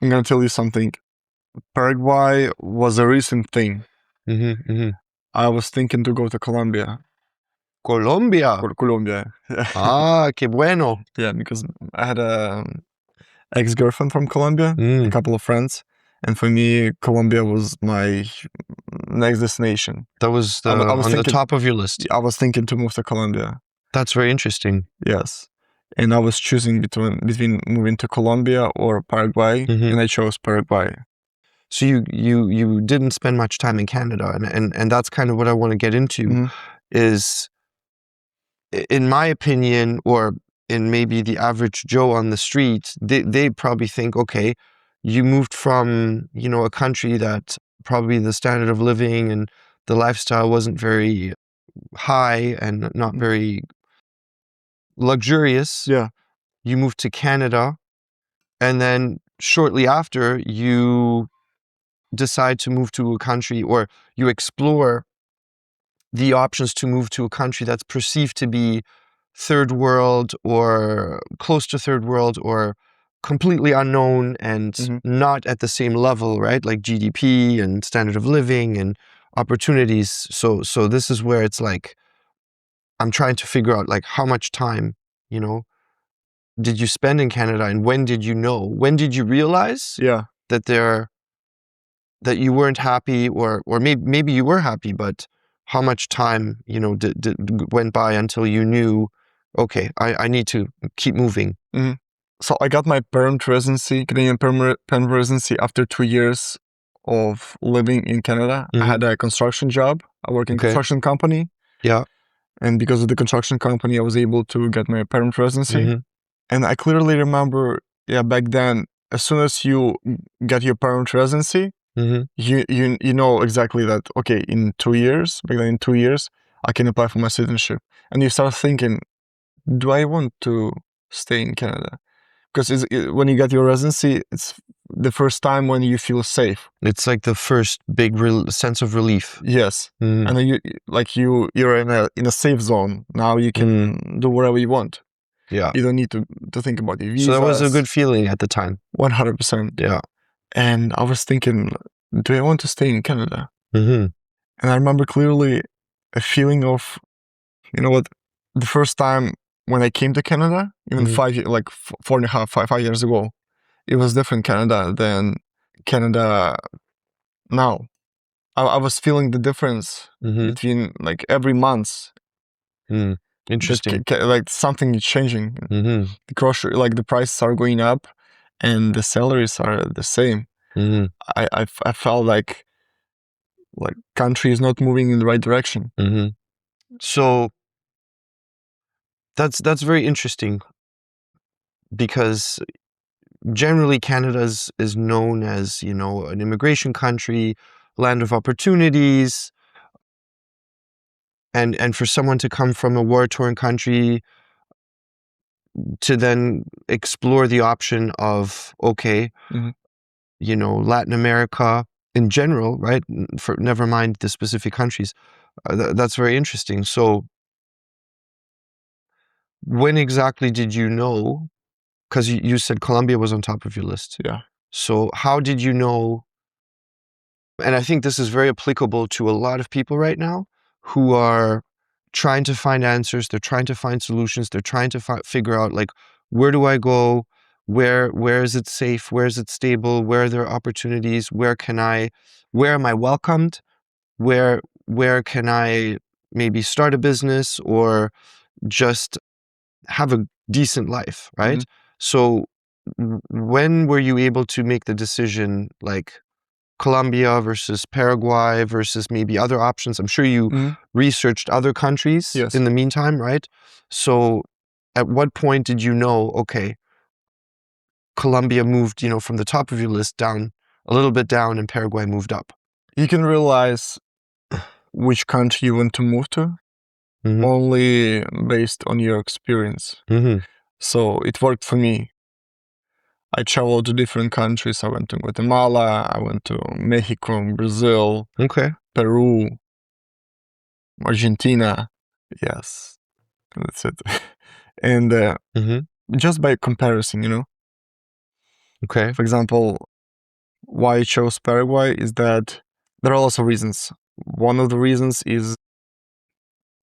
I'm gonna tell you something. Paraguay was a recent thing. I was thinking to go to Colombia. Colombia. Colombia. Ah, qué bueno. Yeah, because I had a ex-girlfriend from Colombia, a couple of friends, and for me, Colombia was my next destination. That was I was on the thinking, top of your list. I was thinking to move to Colombia. That's very interesting. Yes, and I was choosing between moving to Colombia or Paraguay, and I chose Paraguay. So you didn't spend much time in Canada, and that's kind of what I want to get into. Is, in my opinion, or in maybe the average Joe on the street, they probably think, okay, you moved from, you know, a country that probably the standard of living and the lifestyle wasn't very high and not very luxurious. Yeah. You moved to Canada, and then shortly after you decide to move to a country, or you explore the options to move to a country that's perceived to be third world or close to third world or completely unknown and not at the same level, right? Like GDP and standard of living and opportunities. So this is where it's like, I'm trying to figure out like how much time, you know, did you spend in Canada, and when did you know? When did you realize that you weren't happy, or maybe you were happy, but how much time, you know, went by until you knew, okay, I need to keep moving? So I got my permanent residency, Canadian permanent residency, after 2 years of living in Canada. I had a construction job. I work in a construction company. Yeah. And because of the construction company, I was able to get my permanent residency. And I clearly remember, back then, as soon as you get your permanent residency, you know exactly that, okay, in 2 years, back then in 2 years, I can apply for my citizenship. And you start thinking, do I want to stay in Canada? Because when you get your residency, it's the first time when you feel safe. It's like the first big sense of relief. Yes. And then you're in a safe zone. Now you can do whatever you want. Yeah. You don't need to think about your visas. So that was a good feeling at the time. 100%. Yeah. And I was thinking, do I want to stay in Canada? And I remember clearly a feeling of, you know what, the first time when I came to Canada, even 5 years ago, it was different Canada than Canada now. I was feeling the difference between like every month. Interesting. Like something is changing. The grocery, like the prices are going up, and the salaries are the same. I felt like country is not moving in the right direction. So that's very interesting, because generally Canada is known as, you know, an immigration country, land of opportunities, and for someone to come from a war-torn country to then explore the option of, okay, you know, Latin America in general, right? For never mind the specific countries. That's very interesting. So when exactly did you know? Because you said Colombia was on top of your list. Yeah. So how did you know? And I think this is very applicable to a lot of people right now who are trying to find answers. They're trying to find solutions. They're trying to figure out, like, where do I go? Where is it safe? Where is it stable? Where are there opportunities? Where am I welcomed? Where can I maybe start a business or just have a decent life, right? So when were you able to make the decision, like Colombia versus Paraguay versus maybe other options? I'm sure you researched other countries in the meantime, right? So at what point did you know, okay, Colombia moved, you know, from the top of your list down a little bit down, and Paraguay moved up? You can realize which country you want to move to only based on your experience. So it worked for me. I traveled to different countries. I went to Guatemala, I went to Mexico, Brazil, Peru, Argentina. Yes, that's it. And just by comparison, you know. Okay. For example, why I chose Paraguay is that there are lots of reasons. One of the reasons is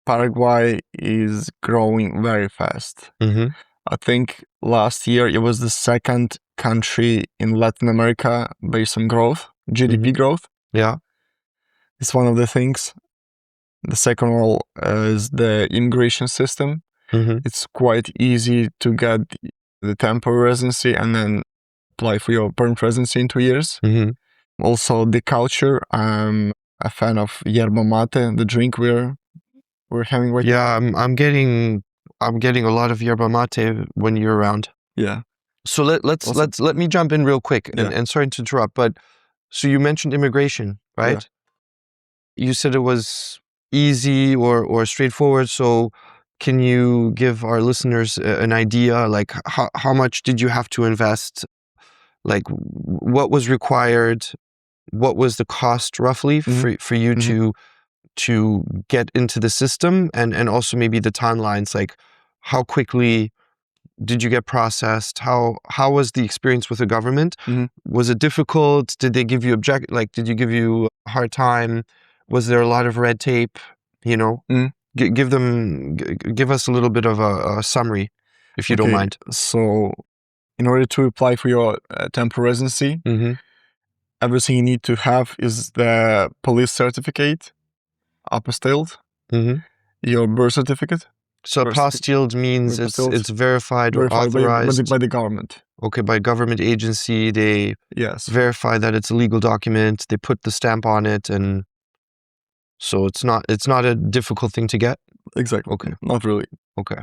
Paraguay is growing very fast. Mm-hmm. I think last year it was the second country in Latin America based on growth, GDP growth. Yeah. It's one of the things. The second one is the immigration system. Mm-hmm. It's quite easy to get the temporary residency and then apply for your permanent residency in 2 years. Mm-hmm. Also, the culture. I'm a fan of yerba mate, the drink we're having right now. Yeah, I'm getting a lot of yerba mate when you're around. Yeah. So let me jump in real quick and sorry to interrupt, but so you mentioned immigration, right? Yeah. You said it was easy or straightforward. So can you give our listeners an idea, like how much did you have to invest? Like what was required? What was the cost roughly for you to get into the system, and also maybe the timelines, like how quickly did you get processed? How was the experience with the government? Was it difficult? Did they give you did you give you a hard time? Was there a lot of red tape? You know, give us a little bit of a summary, if you don't mind. So, in order to apply for your temporary residency, everything you need to have is the police certificate, apostilled, your birth certificate. So apostilled means it's verified or authorized by the government. Okay, by government agency, they verify that it's a legal document. They put the stamp on it, and so it's not a difficult thing to get. Exactly. Okay. Not really. Okay.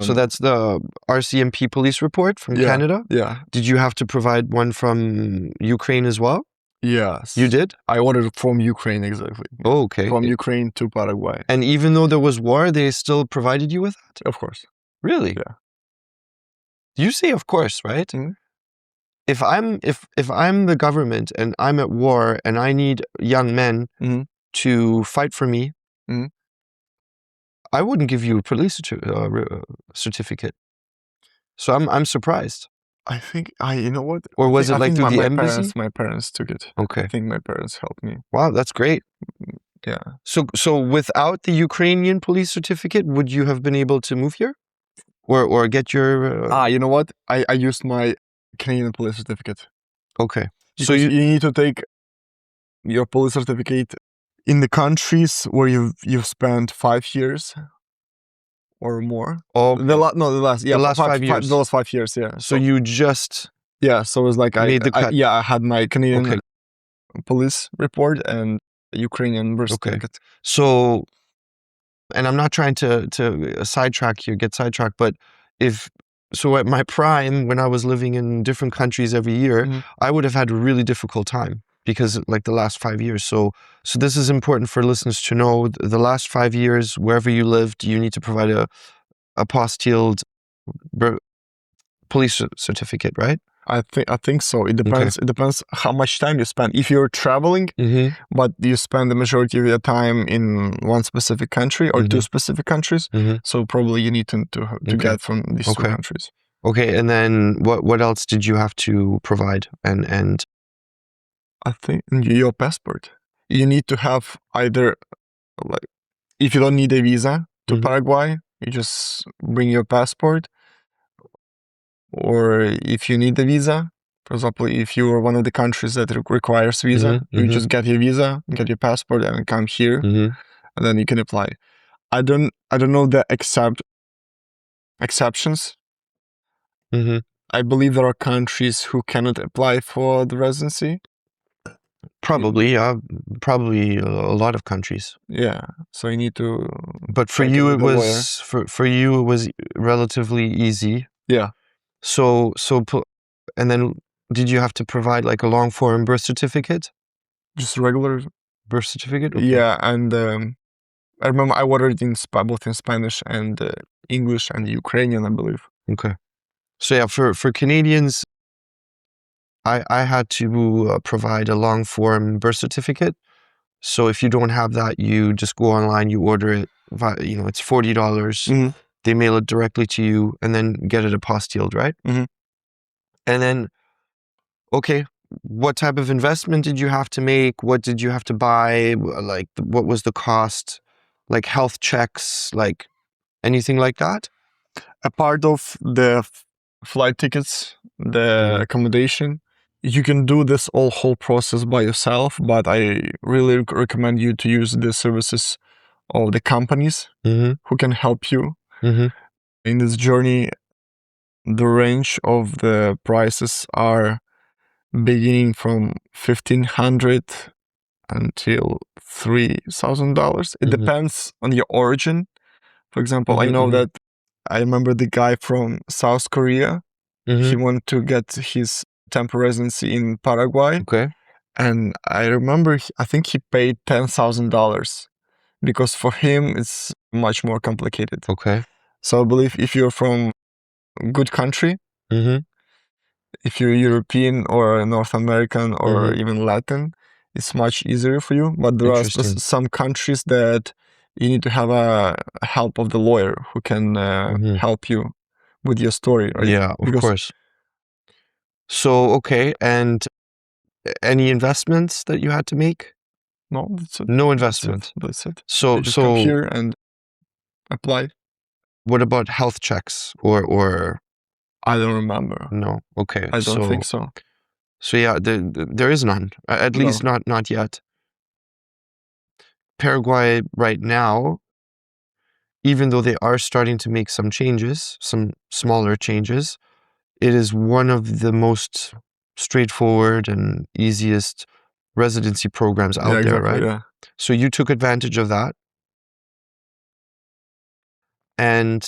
So that's the RCMP police report from Canada? Yeah. Did you have to provide one from Ukraine as well? Yes. You did? I ordered from Ukraine, exactly. Oh, okay. From Ukraine to Paraguay. And even though there was war, they still provided you with that? Of course. Really? Yeah. You say of course, right? If I'm the government and I'm at war and I need young men to fight for me, I wouldn't give you a police certificate. So I'm surprised. I think you know what? Or was it like through the embassy? My parents took it. Okay. I think my parents helped me. Wow, that's great. Yeah. So without the Ukrainian police certificate, would you have been able to move here? Or get your you know what? I used my Canadian police certificate. Okay. So you need to take your police certificate in the countries where you've spent 5 years or more. Oh, the last 5 years. The last 5 years, yeah. So you just so it was like made the cut. I had my Canadian police report and Ukrainian birth certificate. So, and I'm not trying to sidetrack you, get sidetracked, but so at my prime, when I was living in different countries every year, I would have had a really difficult time because like the last 5 years. So this is important for listeners to know. The last 5 years, wherever you lived, you need to provide a apostilled police certificate, right? I think so. It depends. It depends how much time you spend. If you're traveling, but you spend the majority of your time in one specific country or two specific countries, so probably you need to get from these two countries. Okay, and then what else did you have to provide? And I think your passport. You need to have either, like, if you don't need a visa to Paraguay, you just bring your passport. Or if you need a visa, for example, if you are one of the countries that requires visa, you just get your visa, get your passport, and come here, and then you can apply. I don't know the exceptions. I believe there are countries who cannot apply for the residency. Probably a lot of countries. Yeah, so you need to. But for you, it was relatively easy. Yeah. So, and then did you have to provide like a long form birth certificate? Just regular birth certificate? Okay. Yeah, and I remember I ordered both in Spanish and English and Ukrainian, I believe. Okay. So yeah, for Canadians, I had to provide a long form birth certificate. So if you don't have that, you just go online, you order it. It's $40. They mail it directly to you and then get it apostilled, right? And then okay, what type of investment did you have to make? What did you have to buy? Like, what was the cost? Like health checks, like anything like that? A part of the flight tickets, the accommodation, you can do this whole process by yourself, but I really recommend you to use the services of the companies who can help you in this journey. The range of the prices are beginning from $1,500 until $3,000. It depends on your origin. For example, I know that I remember the guy from South Korea. He wanted to get his temporary residency in Paraguay. Okay. And I remember, I think he paid $10,000 because for him, it's much more complicated. Okay. So I believe if you're from a good country, if you're European or North American or even Latin, it's much easier for you. But there are some countries that you need to have a help of the lawyer who can help you with your story, right? Yeah, of course. So, okay, and any investments that you had to make? No, that's it. No investment. That's it. So, You just come here and apply. What about health checks or? I don't remember. No. Okay. I don't think so. So yeah, there is none. At least not yet. Paraguay right now, even though they are starting to make some changes, some smaller changes, it is one of the most straightforward and easiest residency programs out there, right? Yeah. So you took advantage of that. And